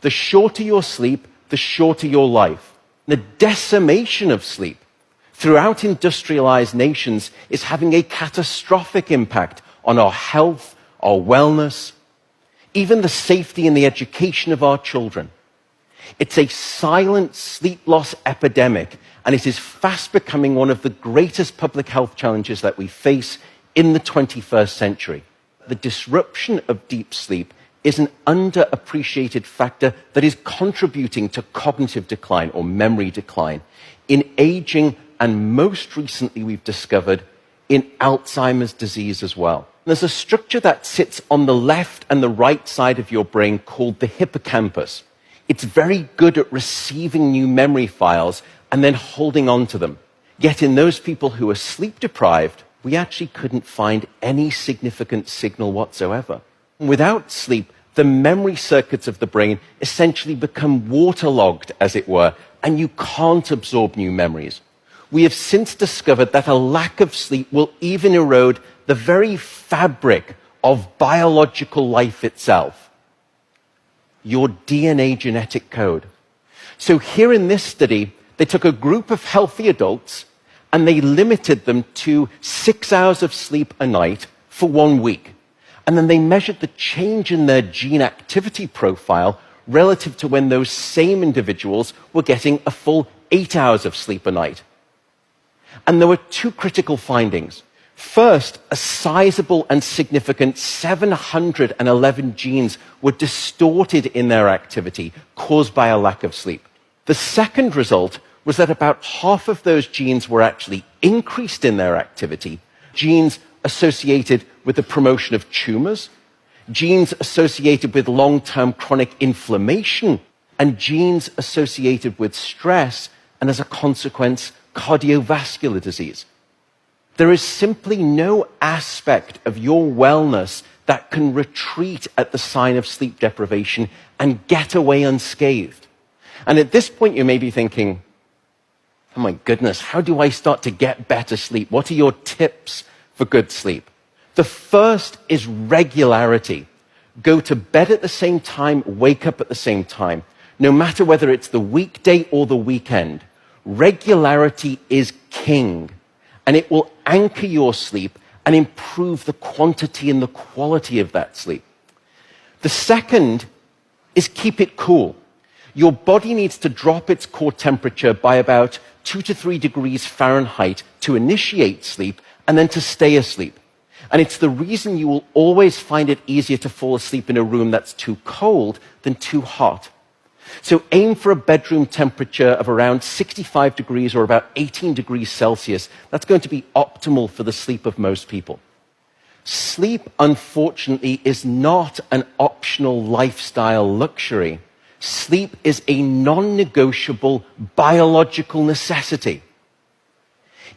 The shorter your sleep, the shorter your life. The decimation of sleep throughout industrialized nations is having a catastrophic impact on our health, our wellness, even the safety and the education of our children. It's a silent sleep loss epidemic, and it is fast becoming one of the greatest public health challenges that we face in the 21st century. The disruption of deep sleep is an underappreciated factor that is contributing to cognitive decline or memory decline in aging, and most recently we've discovered in Alzheimer's disease as well. There's a structure that sits on the left and the right side of your brain called the hippocampus. It's very good at receiving new memory files and then holding on to them. Yet in those people who are sleep deprived, we actually couldn't find any significant signal whatsoever. Without sleep, the memory circuits of the brain essentially become waterlogged, as it were, and you can't absorb new memories. We have since discovered that a lack of sleep will even erode the very fabric of biological life itself, your DNA genetic code. So here in this study, they took a group of healthy adults and they limited them to 6 hours of sleep a night for 1 week. And then they measured the change in their gene activity profile relative to when those same individuals were getting a full 8 hours of sleep a night. And there were two critical findings. First, a sizable and significant 711 genes were distorted in their activity, caused by a lack of sleep. The second result was that about half of those genes were actually increased in their activity, genes associated with the promotion of tumors, genes associated with long-term chronic inflammation, and genes associated with stress, and as a consequence, cardiovascular disease. There is simply no aspect of your wellness that can retreat at the sign of sleep deprivation and get away unscathed. And at this point, you may be thinking, oh my goodness, how do I start to get better sleep? What are your tips for good sleep? The first is regularity. Go to bed at the same time, wake up at the same time. No matter whether it's the weekday or the weekend, regularity is king. And it will anchor your sleep and improve the quantity and the quality of that sleep. The second is keep it cool. Your body needs to drop its core temperature by about 2 to 3 degrees Fahrenheit to initiate sleep and then to stay asleep. And it's the reason you will always find it easier to fall asleep in a room that's too cold than too hot. So aim for a bedroom temperature of around 65 degrees or about 18 degrees Celsius. That's going to be optimal for the sleep of most people. Sleep, unfortunately, is not an optional lifestyle luxury. Sleep is a non-negotiable biological necessity.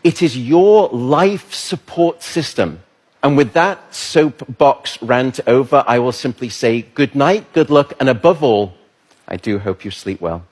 It is your life support system. And with that soapbox rant over, I will simply say good night, good luck, and above all, I do hope you sleep well.